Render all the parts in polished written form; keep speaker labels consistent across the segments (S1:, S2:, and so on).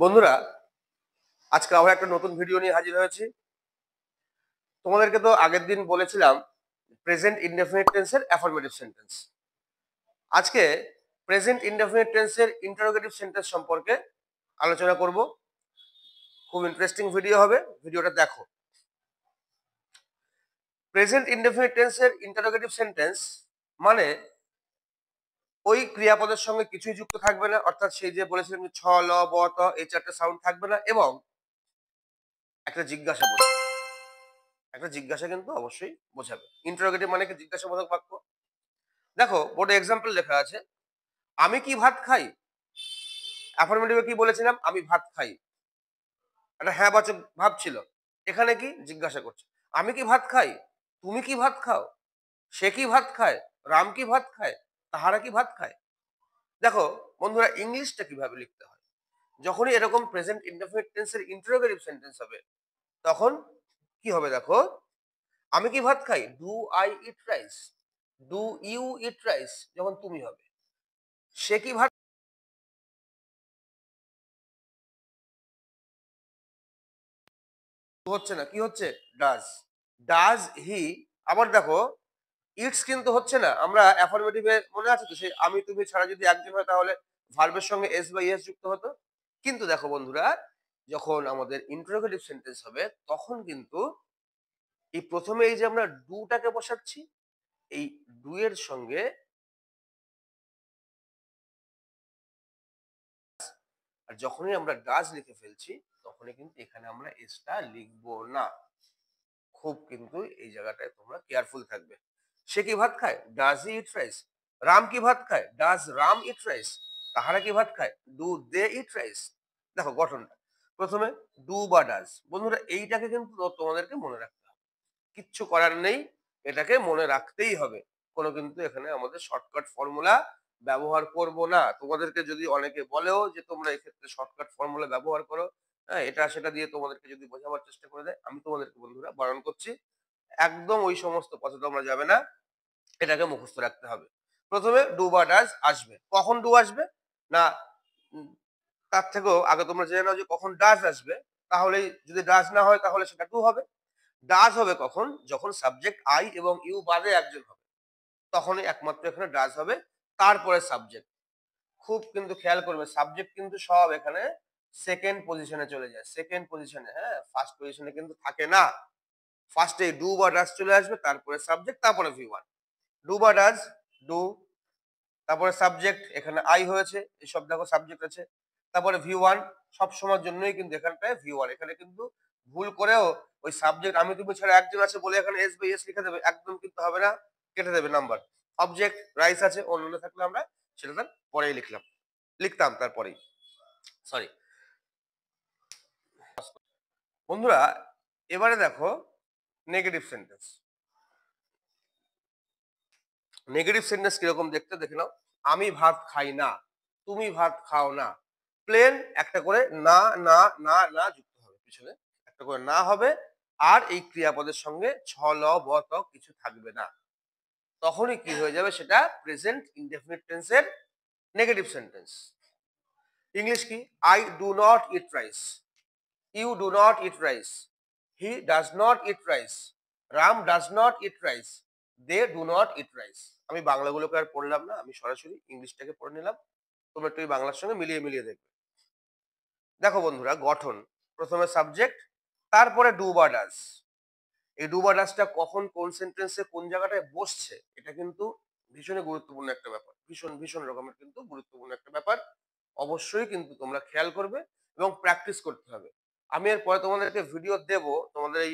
S1: বন্ধুরা, আজকে আবার একটা নতুন ভিডিও নিয়ে হাজির হয়েছি। তোমাদেরকে তো আগের দিন বলেছিলাম প্রেজেন্ট ইনডেফিনিট টেন্সের অ্যাফার্মেটিভ সেন্টেন্স। আজকে প্রেজেন্ট ইনডেফিনিট টেন্সের ইন্টারোগেটিভ সেন্টেন্স সম্পর্কে আলোচনা করব। খুব ইন্টারেস্টিং ভিডিও হবে, ভিডিওটা দেখো। প্রেজেন্ট ইনডেফিনিট টেন্সের ইন্টারোগেটিভ সেন্টেন্স মানে ওই ক্রিয়াপদের সঙ্গে কিছুই যুক্ত থাকবে না, অর্থাৎ সেই যে বলেছিলাম যে ছ, ল, ব, ত এই চারটে সাউন্ড থাকবে না, এবং একটা জিজ্ঞাসা বোঝাবে। একটা জিজ্ঞাসা কিন্তু অবশ্যই বোঝাবে। ইন্টারোগেটিভ মানে কি? জিজ্ঞাসাবোধক বাক্য। দেখো বোর্ডে এক্সাম্পল লেখা আছে, আমি কি ভাত খাই। অ্যাফার্মেটিভে কি বলেছিলাম? আমি ভাত খাই, একটা হ্যাঁ বাচক ভাব ছিল। এখানে কি জিজ্ঞাসা করছে, আমি কি ভাত খাই, তুমি কি ভাত খাও, সে কি ভাত খায়, রাম কি ভাত খায়, তাহারা কি ভাত খায়। দেখো বন্ধুরা, ইংলিশটা কিভাবে লিখতে হয়। যখনই এরকম প্রেজেন্ট ইনডেফিনিট টেন্সের ইন্টারোগেটিভ সেন্টেন্স হবে তখন কি হবে দেখো, আমি কি ভাত খাই, do I eat rice, do you eat rice যখন তুমি হবে। সে কি ভাত হচ্ছে না, কি হচ্ছে, ডাজ, ডাজ হি। আবার দেখো ইটস কিন্তু হচ্ছে না। আমরা অ্যাফার্মেটিভে মনে আছে তো, সেই আমি তুমি ছাড়া যদি একজন হয় তাহলে ভার্বের সঙ্গে এস বা ইএস যুক্ত হতো। কিন্তু দেখো বন্ধুরা, যখন আমাদের ইন্টারোগেটিভ সেন্টেন্স হবে তখন কিন্তু এই প্রথমে এই যে আমরা ডুটাকে বসাচ্ছি, এই ডু এর সঙ্গে আর যখনই আমরা ডাজ লিখে ফেলছি তখনই কিন্তু এখানে আমরা এসটা লিখবো না। খুব কিন্তু এই জায়গাটায় তোমরা কেয়ারফুল থাকবে। সে কি ভাত খায়, does he it rice. Ram কি ভাত খায়, ডাজ রাম ইট রাইস। তাহারা কি ভাত খায়, ডু দে ইট রাইস। দেখো গঠনটা প্রথমে ডু বা ডাজ। বন্ধুরা এইটাকে কিন্তু তোমাদেরকে মনে রাখতে হবে, কিচ্ছু করার নেই, এটাকে মনে রাখতেই হবে। কোনো কিন্তু এখানে আমাদের শর্টকাট ফর্মুলা ব্যবহার করব না। তোমাদেরকে যদি অনেকে বলেও যে তোমরা এক্ষেত্রে শর্টকাট ফর্মুলা ব্যবহার করো, হ্যাঁ, এটা সেটা দিয়ে তোমাদেরকে যদি বোঝাবার চেষ্টা করে দেয়, আমি তোমাদেরকে বন্ধুরা বারণ করছি, একদম ওই সমস্ত পথে তোমরা যাবে না। এটাকে মুখস্থ রাখতে হবে। প্রথমে ডু বা ডাজ আসবে। কখন ডু আসবে না, উম, তার থেকেও আগে তোমরা জেনে নাও যে কখন ডাজ আসবে। তাহলেই যদি ডাজ না হয় তাহলে সেটা ডু হবে। ডাজ হবে কখন, যখন সাবজেক্ট আই এবং ইউ বাদে একজন হবে, তখনই একমাত্র এখানে ডাজ হবে। তারপরে সাবজেক্ট। খুব কিন্তু খেয়াল করবে, সাবজেক্ট কিন্তু সব এখানে সেকেন্ড পজিশনে চলে যায়, সেকেন্ড পজিশনে, হ্যাঁ, ফার্স্ট পজিশনে কিন্তু থাকে না। ফার্স্টে ডু বা ডাজ চলে আসবে, তারপরে সাবজেক্ট, তারপরে ভি ওয়ান। ডু বা ডাজ, ডু, তারপরে সাবজেক্ট, এখানে আই হয়েছে, এসব দেখো সাবজেক্ট আছে, তারপরে ভি ওয়ান। সব সময়ের জন্যই কিন্তু এখানটায় ভি ওয়ান। এখানে কিন্তু ভুল করেও ওই সাবজেক্ট আমি তুমি ছাড়া একজন আছে বলে এখানে এস বাই এস লিখে দেবে, একদম কিন্তু হবে না, কেটে দেবে নাম্বার। অবজেক্ট রাইস আছে, অন্য থাকলে আমরা সেটা তার পরেই লিখতাম তারপরেই। সরি বন্ধুরা, এবারে দেখো নেগেটিভ সেন্টেন্স। নেগেটিভ সেন্টেন্স কিরকম দেখতে দেখে নাও। আমি ভাত খাই না, তুমি ভাত খাও না। প্লেন একটা করে না না না না যুক্ত হবে, পিছনে একটা করে না হবে, আর এই ক্রিয়াপদের সঙ্গে ছ, ল, ব, ত কিছু থাকবে না। তখনই কি হয়ে যাবে, সেটা প্রেজেন্ট ইনডেফিনিট টেন্সের নেগেটিভ সেন্টেন্স। ইংলিশ কি, I do not eat rice, you do not eat rice, he does not eat rice, Ram does not eat rice, they do not eat rice. আমি বাংলাগুলোকে আর পড়লাম না, আমি সরাসরি ইংলিশটাকে পড়ে নিলাম। তোমরা একটু এই বাংলার সঙ্গে মিলিয়ে মিলিয়ে দেখবে। দেখো বন্ধুরা, গঠন প্রথমে সাবজেক্ট, তারপরে ডু বা ডাজ। এই ডু বা ডাজটা কখন কোন সেন্টেন্সে কোন জায়গাটায় বসছে, এটা কিন্তু ভীষণই গুরুত্বপূর্ণ একটা ব্যাপার, ভীষণ ভীষণ রকমের কিন্তু গুরুত্বপূর্ণ একটা ব্যাপার। অবশ্যই কিন্তু তোমরা খেয়াল করবে এবং প্র্যাকটিস করতে হবে। আমি এরপরে তোমাদেরকে ভিডিও দেব, তোমাদের এই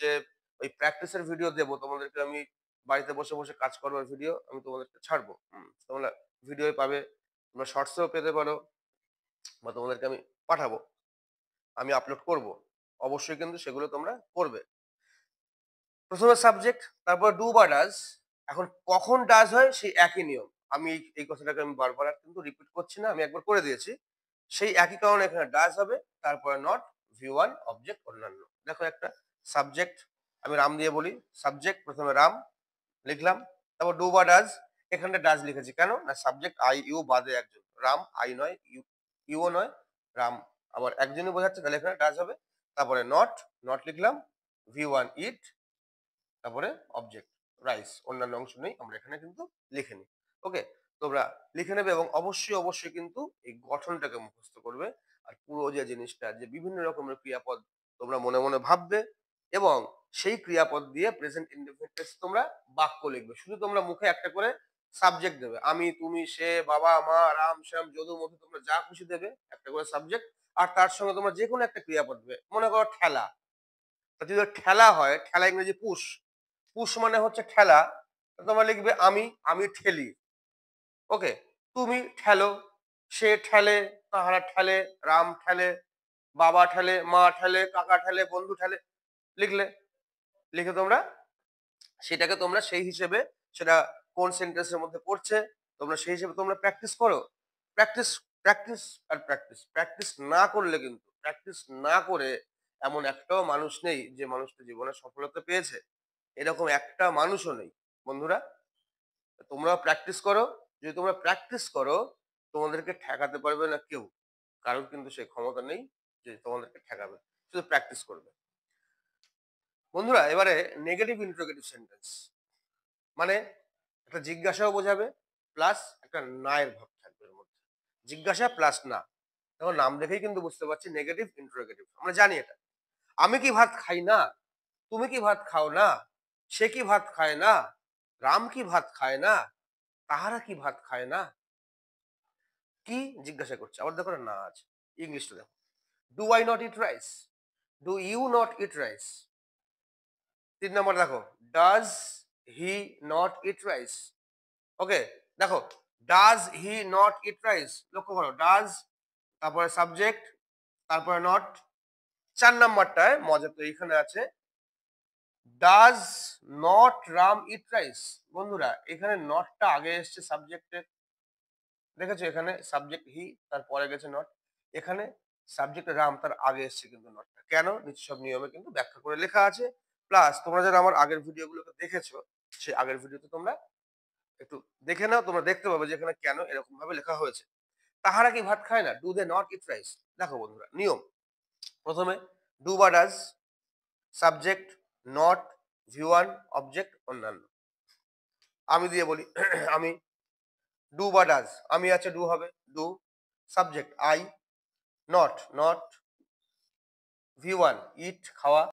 S1: যে ওই প্র্যাকটিসের ভিডিও দেব তোমাদেরকে। আমি বাড়িতে বসে বসে কাজ করবার ভিডিও আমি তোমাদেরকে ছাড়বো। তোমরা ভিডিও পাবে, তোমরা শর্টসেও পেতে পারো, বা তোমাদেরকে আমি পাঠাবো, আমি আপলোড করব। অবশ্যই কিন্তু সেগুলো তোমরা করবে। প্রথমে সাবজেক্ট, তারপর ডু বা ডাজ। এখন কখন ডাজ হয় সেই একই নিয়ম। আমি এই কথাটাকে আমি বারবার আর কিন্তু রিপিট করছি না, আমি একবার করে দিয়েছি। সেই একই কারণে এখানে ডাজ হবে, তারপরে নট, ভি ওয়ান, অবজেক্ট, অন্যান্য। দেখো একটা সাবজেক্ট, আমি রাম দিয়ে বলি, সাবজেক্ট প্রথমে রাম লিখলাম, তারপর ডু বা ডাজ। এখানে ডাজ লিখেছি কেন না, সাবজেক্ট আই ইউ বাদে একজন, রাম আই নয়, ইউও নয়, রাম আবার একজনই বোঝাচ্ছে তাহলে এখানে ডাজ হবে, তারপরে নট, নট লিখলাম, V1 ইট, তারপরে অবজেক্ট রাইস, অন্যান্য অংশ নেই, আমরা এখানে কিন্তু লিখে নিই। ওকে, তোমরা লিখে নেবে এবং অবশ্যই অবশ্যই কিন্তু এই গঠনটাকে মুখস্থ করবে। আর পুরো যে জিনিসটা যে বিভিন্ন রকমের ক্রিয়াপদ তোমরা মনে মনে ভাববে এবং সেই ক্রিয়াপদ দিয়ে প্রেজেন্ট ইনডেফিনিট তোমরা বাক্য লিখবে। শুধু তোমরা মুখে একটা করে সাবজেক্ট দেবে, আমি, তুমি, সে, বাবা, মা, রাম, শ্যাম, যদু, মধু, তোমরা যা খুশি দেবে একটা করে সাবজেক্ট। আর তার সঙ্গে তোমরা যে কোনো একটা ক্রিয়াপদ দেবে, মনে করো ঠেলা, তা যদি ঠেলা হয়, ঠেলা ইংরেজি পুশ, পুশ মানে হচ্ছে ঠেলা, তোমরা লিখবে আমি, আমি ঠেলি। ওকে, তুমি ঠেলো, সে ঠেলে, তাহারা ঠেলে, রাম ঠেলে, বাবা ঠেলে, মা ঠেলে, কাকা ঠেলে, বন্ধু ঠেলে, লিখলে। লিখে তোমরা সেটাকে তোমরা সেই হিসেবে, সেটা কোন সেন্টেন্সের মধ্যে পড়ছে তোমরা সেই হিসেবে তোমরা প্র্যাকটিস করো। প্র্যাকটিস, প্র্যাকটিস আর প্র্যাকটিস। প্র্যাকটিস না করলে কিন্তু, প্র্যাকটিস না করে এমন একটাও মানুষ নেই যে মানুষটা জীবনে সফলতা পেয়েছে, এরকম একটা মানুষও নেই বন্ধুরা। তোমরাও প্র্যাকটিস করো। যদি তোমরা প্র্যাকটিস করো, তোমাদেরকে ঠেকাতে পারবে না কেউ, কারণ কিন্তু সেই ক্ষমতা নেই যে তোমাদেরকে ঠেকাবে, শুধু প্র্যাকটিস করবে। বন্ধুরা এবারে নেগেটিভ ইন্টারোগেটিভ সেন্টেন্স মানে একটা জিজ্ঞাসাও বোঝাবে, প্লাস একটা না এর ভাব থাকবে এর মধ্যে। জিজ্ঞাসা প্লাস না, তখন নাম দেখেই কিন্তু বুঝতে পারছি নেগেটিভ ইন্টারোগেটিভ, আমরা জানি এটা। আমি কি ভাত খাই না, তুমি কি ভাত খাও না, সে কি ভাত খায় না, রাম কি ভাত খায় না, তাহারা কি ভাত খায় না, কি জিজ্ঞাসা করছে। আবার দেখো না আছে, ইংলিশটা দেখো, do I not eat rice, do you not eat rice. 3 number দেখো, does he not eat rice. Okay, দেখো, does he not eat rice, লক্ষ্য করো, ডাজ, তারপরে সাবজেক্ট, তারপরে নট। 4 নম্বরটায় মজা তো এইখানে আছে, does not Ram eat rice. বন্ধুরা এখানে নটটা আগে এসছে সাবজেক্টের, দেখেছো এখানে সাবজেক্ট হি, তারপরে গেছে নট, এখানে সাবজেক্ট রাম, তার আগে এসছে কিন্তু নটটা। কেন, নিচে সব নিয়মে কিন্তু ব্যাখ্যা করে লেখা আছে। প্লাস তোমরা যারা আমার আগের ভিডিওগুলোকে দেখেছো, সেই আগের ভিডিওতে তোমরা একটু দেখে নাও, তোমরা দেখতে পাবে যে এখানে কেন এরকম ভাবে লেখা হয়েছে। তাহারা কি ভাত খায় না, do they not eat rice. দেখো বন্ধুরা নিয়ম, প্রথমে ডু বা does, subject, not, V1, object, অন্যান্য। আমি দিয়ে বলি আমি, ডু বা ডাজ, আমি আছে ডু হবে, do, subject I, not, not, V1 ইট খাওয়া,